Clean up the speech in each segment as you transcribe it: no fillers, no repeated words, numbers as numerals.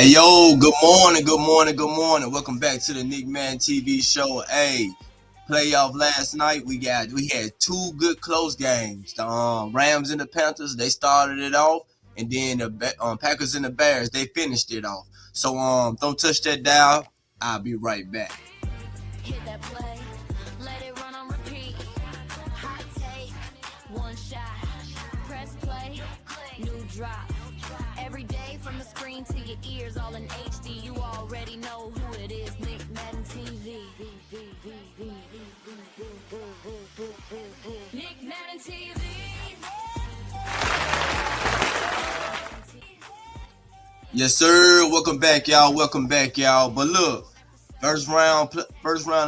Hey yo, good morning, good morning, good morning. Welcome back to the Nick Madden TV show. Hey, playoff last night. We had two good close games. The Rams and the Panthers, they started it off, and then the Packers and the Bears, they finished it off. So don't touch that dial. I'll be right back. Hit that play, let it run on repeat. Hot take, one shot, press play, new drop. Every day from the screen to your ears, all in HD. You already know who it is, Nick Madden TV. Nick Madden TV. Yes, sir. Welcome back, y'all. Welcome back, y'all. But look, first round of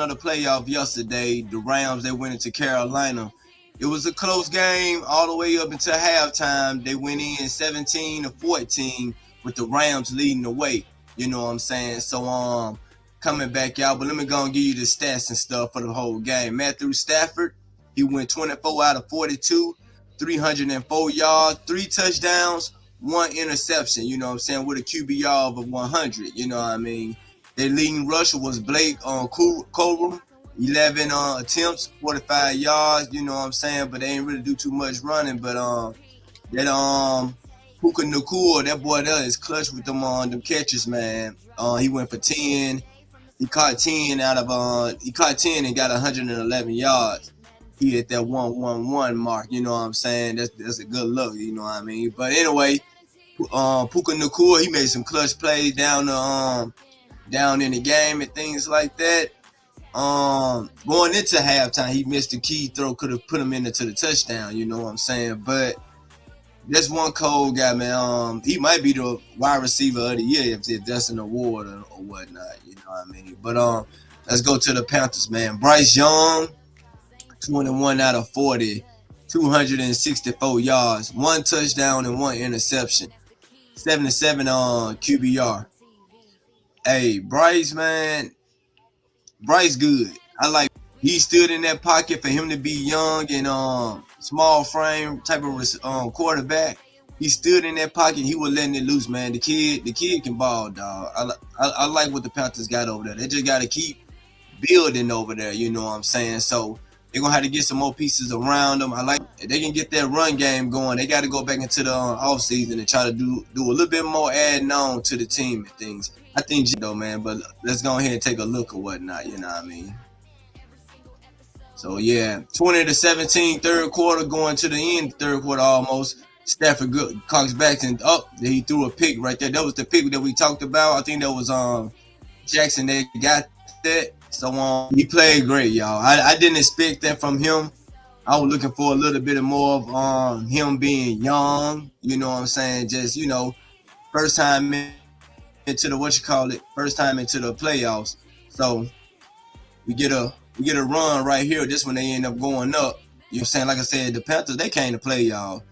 the playoff yesterday, the Rams, they went into Carolina. It was a close game all the way up until halftime. They went in 17-14 with the Rams leading the way. You know what I'm saying? So coming back out, but let me go and give you the stats and stuff for the whole game. Matthew Stafford, he went 24 out of 42, 304 yards, 3 touchdowns, 1 interception. You know what I'm saying? With a QBR of 100. You know what I mean? Their leading rusher was Blake Corum. 11 attempts, 45 yards, you know what I'm saying, but they ain't really do too much running. But that Puka Nakua, that boy there is clutch with them catches, man. He went for 10. He caught 10 and got 111 yards. He hit that 111 mark, you know what I'm saying? That's a good look, you know what I mean? But anyway, Puka Nakua, he made some clutch plays down in the game and things like that. Going into halftime, he missed the key throw, could have put him into the touchdown, you know what I'm saying? But that's one cold guy, man. He might be the wide receiver of the year if that's an award or whatnot, you know what I mean? But let's go to the Panthers, man. Bryce Young, 21 out of 40, 264 yards, 1 touchdown and 1 interception, 77 QBR. Hey, Bryce, man. Bryce good. He stood in that pocket for him to be young and small frame type of quarterback. He stood in that pocket. He was letting it loose, man. The kid can ball, dog. I like what the Panthers got over there. They just got to keep building over there. You know what I'm saying? So they're gonna have to get some more pieces around them. If they can get that run game going, they got to go back into the offseason and try to do a little bit more adding on to the team and things. I think though, man, but let's go ahead and take a look at whatnot, you know what I mean? So yeah, 20-17, third quarter, going to the end, third quarter almost. Stafford cocks back and up. He threw a pick right there. That was the pick that we talked about. I think that was Jackson that got that. So he played great, y'all. I didn't expect that from him. I was looking for a little bit more of him being young, you know what I'm saying? Just, you know, first time into the first time into the playoffs. So we get a run right here. This when they end up going up. You know what I'm saying? Like I said, the Panthers, they came to play, y'all.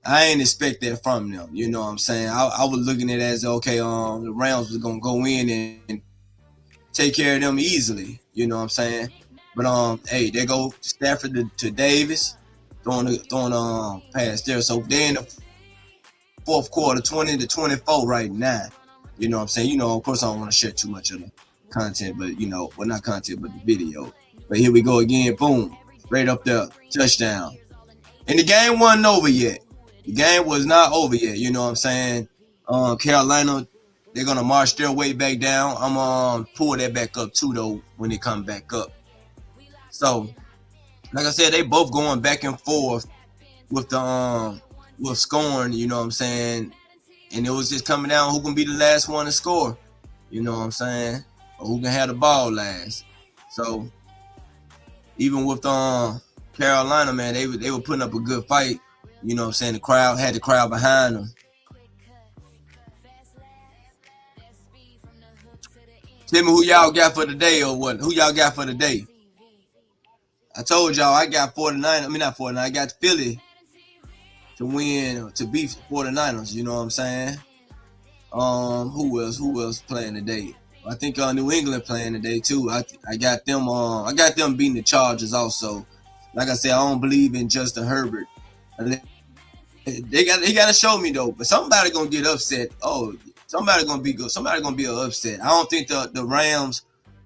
I ain't expect that from them. You know what I'm saying? I was looking at it as, okay, the Rams was gonna go in and take care of them easily. You know what I'm saying? But hey, they go Stafford to Davis, throwing pass there. So they're in the fourth quarter, 20-24 right now. You know what I'm saying? You know, of course, I don't want to share too much of the content, but, you know, well, not content, but the video. But here we go again. Boom. Right up there. Touchdown. And the game wasn't over yet. The game was not over yet. You know what I'm saying? Carolina, they're going to march their way back down. I'm going to pull that back up, too, though, when they come back up. So, like I said, they both going back and forth with the with scoring, you know what I'm saying? And it was just coming down who can be the last one to score, you know what I'm saying? Or who can have the ball last. So even with Carolina, man, they were putting up a good fight. You know what I'm saying? The crowd had the crowd behind them. Tell me who y'all got for the day or what? Who y'all got for the day? I told y'all I got 49. I mean, not 49. I got Philly to win, to beat 49ers. You know what I'm saying? Who else playing today? I think New England playing today too. I got them beating the Chargers also. Like I said, I don't believe in Justin Herbert. They got to show me though. But somebody gonna get upset. Oh, Somebody gonna be good. Somebody gonna be an upset. I don't think the Rams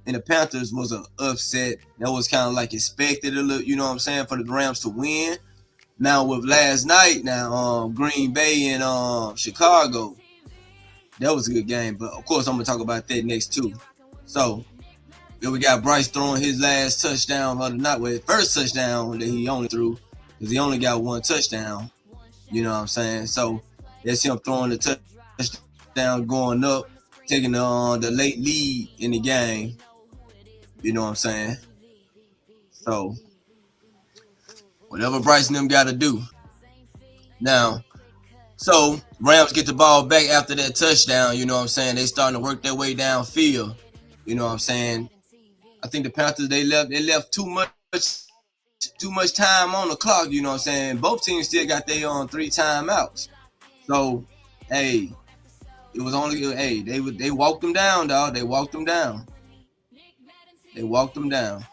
and the Panthers was an upset. That was kind of like expected a little, you know what I'm saying, for the Rams to win. Now with last night, Green Bay and Chicago, that was a good game. But of course, I'm gonna talk about that next too. So then we got Bryce throwing his last touchdown of the night, well, his first touchdown that he only threw, because he only got one touchdown. You know what I'm saying? So that's him throwing the touchdown, going up, taking the late lead in the game. You know what I'm saying? So whatever Bryce and them got to do. Now, so Rams get the ball back after that touchdown. You know what I'm saying? They starting to work their way downfield. You know what I'm saying? I think the Panthers they left too much time on the clock. You know what I'm saying? Both teams still got their 3 timeouts. So hey, it was only they walked them down, dog. They walked them down. They walked them down.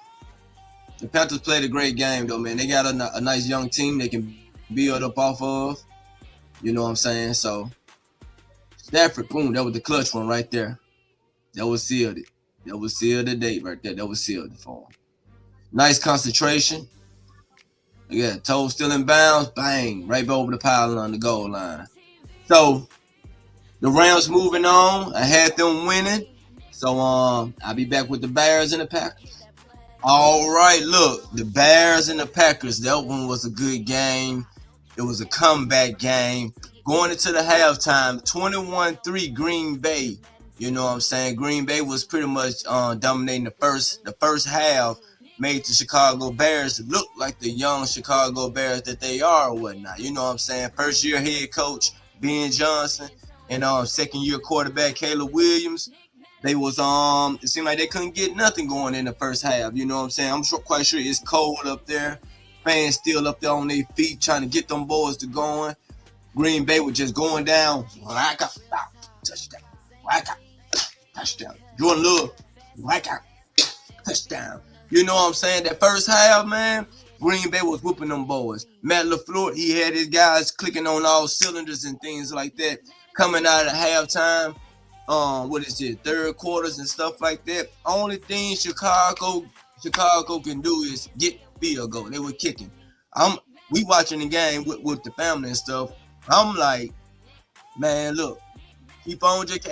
The Panthers played a great game, though, man. They got a nice young team they can build up off of. You know what I'm saying? So, Stafford, boom, that was the clutch one right there. That was sealed it. That was sealed the date right there. That was sealed it for him. Nice concentration. Yeah, toe still in bounds. Bang, right over the pylon on the goal line. So, the Rams moving on. I had them winning. So, I'll be back with the Bears and the Packers. All right, look, the Bears and the Packers, that one was a good game. It was a comeback game. Going into the halftime, 21-3 Green Bay. You know what I'm saying? Green Bay was pretty much dominating the first half, made the Chicago Bears look like the young Chicago Bears that they are or whatnot. You know what I'm saying? First year head coach Ben Johnson and second year quarterback Caleb Williams. They was it seemed like they couldn't get nothing going in the first half. You know what I'm saying? I'm quite sure it's cold up there. Fans still up there on their feet trying to get them boys to going. Green Bay was just going down. Touchdown. Touchdown. Jordan Love. Touchdown. You know what I'm saying? That first half, man, Green Bay was whooping them boys. Matt LaFleur, he had his guys clicking on all cylinders and things like that. Coming out of halftime. Third quarters and stuff like that. Only thing Chicago can do is get field goal. They were kicking. We watching the game with the family and stuff. I'm like, man, look, keep on just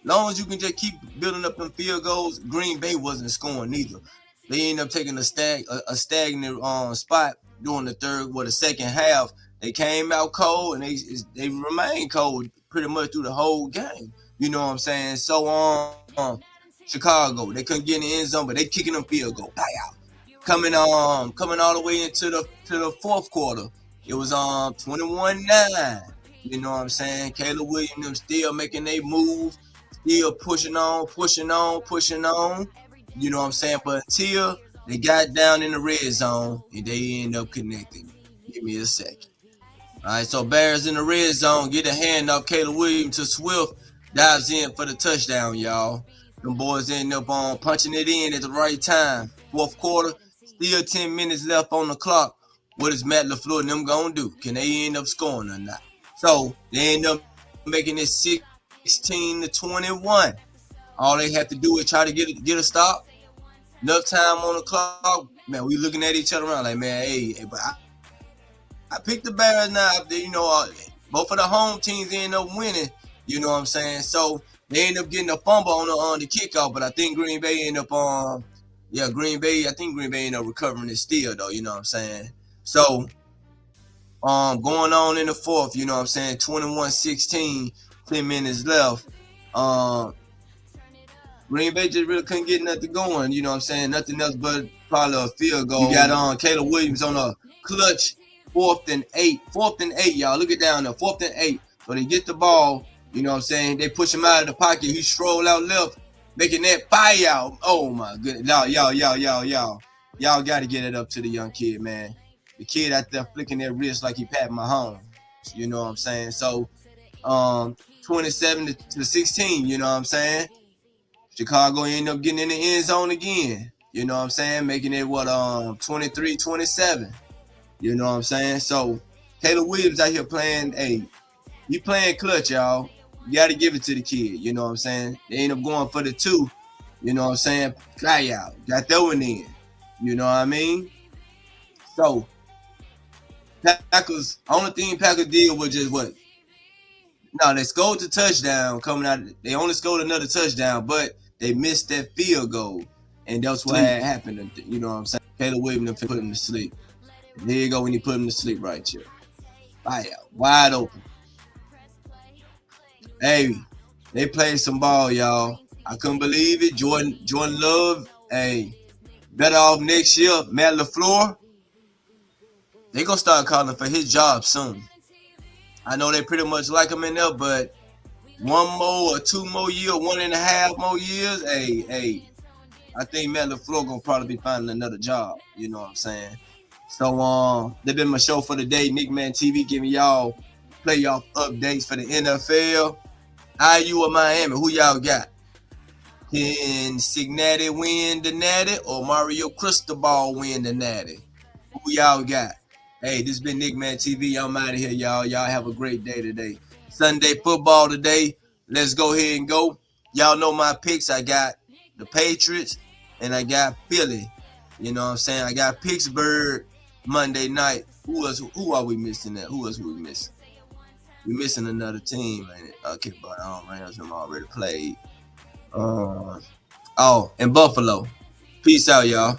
long as you can just keep building up them field goals. Green Bay wasn't scoring neither. They ended up taking a stagnant spot during the second half. They came out cold and they remained cold pretty much through the whole game. You know what I'm saying? So Chicago, they couldn't get in the end zone, but they kicking them field goal. Coming all the way into the fourth quarter. It was 21-9. You know what I'm saying? Caleb Williams still making their move, still pushing on. You know what I'm saying? But until they got down in the red zone and they end up connecting. Give me a second. All right, so Bears in the red zone, get a hand off Caleb Williams to Swift. Dives in for the touchdown, y'all. Them boys end up punching it in at the right time. Fourth quarter, still 10 minutes left on the clock. What is Matt LaFleur and them going to do? Can they end up scoring or not? So, they end up making it 16-21. All they have to do is try to get a stop. Enough time on the clock. Man, we looking at each other around like, man, but I picked the Bears now. You know, both of the home teams end up winning. You know what I'm saying? So they end up getting a fumble on the kickoff, but I think Green Bay end up Green Bay end up recovering it still though, you know what I'm saying? So going on in the fourth, you know what I'm saying, 21-16, 10 minutes left. Green Bay just really couldn't get nothing going, you know what I'm saying? Nothing else but probably a field goal. You got Caleb Williams on a clutch 4th and 8, y'all. Look it down there, 4th and 8. So they get the ball. You know what I'm saying? They push him out of the pocket. He stroll out left, making that fire out. Oh, my goodness. Y'all got to get it up to the young kid, man. The kid out there flicking that wrist like he Pat Mahomes. You know what I'm saying? So, 27-16, you know what I'm saying? Chicago ended up getting in the end zone again. You know what I'm saying? Making it, 23-27. You know what I'm saying? So, Caleb Williams out here playing, he playing clutch, y'all. You got to give it to the kid. You know what I'm saying? They end up going for the 2. You know what I'm saying? Fly out. Got that one in. You know what I mean? So Packers, only thing Packers did was just what? No, they scored the touchdown coming out. They only scored another touchdown, but they missed that field goal. And that's what had happened. You know what I'm saying? Caleb Williams put him to sleep. And here you go when he put him to sleep right here. Fire out. Wide open. Hey, they played some ball, y'all. I couldn't believe it. Jordan Love, hey, better off next year. Matt LaFleur, they gonna start calling for his job soon. I know they pretty much like him in there, but 1 more or 2 more years, 1.5 more years, hey, I think Matt LaFleur gonna probably be finding another job. You know what I'm saying? So they've been my show for the day. nickmaddentv giving y'all playoff updates for the NFL. IU or Miami, who y'all got? Can Cincinnati win the Natty or Mario Cristobal win the Natty? Who y'all got? Hey, this has been nickmaddentv. I'm out of here, y'all. Y'all have a great day today. Sunday football today. Let's go ahead and go. Y'all know my picks. I got the Patriots and I got Philly. You know what I'm saying? I got Pittsburgh Monday night. Who are we missing there? Who else we missing? We missing another team, ain't it? Okay, but Rams them already played. And Buffalo. Peace out, y'all.